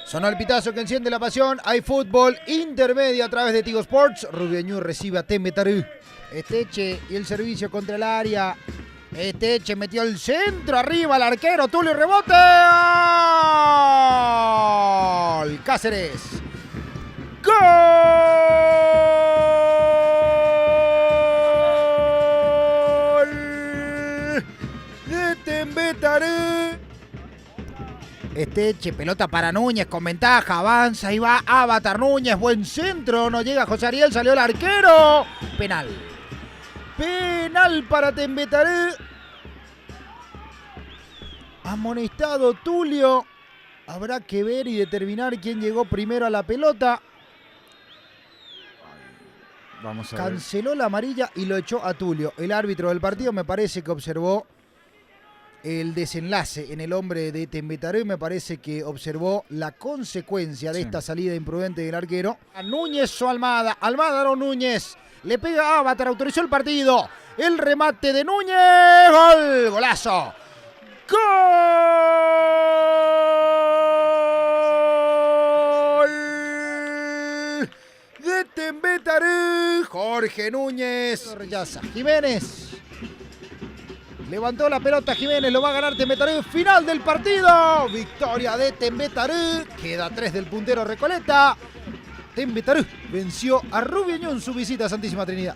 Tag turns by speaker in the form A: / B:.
A: Sonó el pitazo que enciende la pasión. Hay fútbol intermedia a través de Tigo Sports. Rubio Ñu recibe a Tembetarú. Esteche y el servicio contra el área. Esteche metió el centro arriba al arquero. Tulio, rebote. ¡Gol! Cáceres. ¡Gol! De Tembetarú. Esteche, pelota para Núñez con ventaja, avanza y va Avatar Núñez, buen centro, no llega José Ariel, salió el arquero, penal. Penal para Tembetarú. Amonestado Tulio. Habrá que ver y determinar quién llegó primero a la pelota.
B: Vamos a ver.
A: Canceló la amarilla y lo echó a Tulio. El árbitro del partido me parece que observó el desenlace en el hombre de Tembetarú y me parece que observó la consecuencia de esta salida imprudente del arquero. A Núñez o Almada. Almada o Núñez. Le pega a Avatar, autorizó el partido. El remate de Núñez. ¡Gol! ¡Golazo! ¡Gol! De Tembetarú. Jorge Núñez. Rechaza. Jiménez. Levantó la pelota Jiménez, lo va a ganar Tembetarú. Final del partido. Victoria de Tembetarú. Queda 3 del puntero Recoleta. Tembetarú venció a Rubio Ñu en su visita a Santísima Trinidad.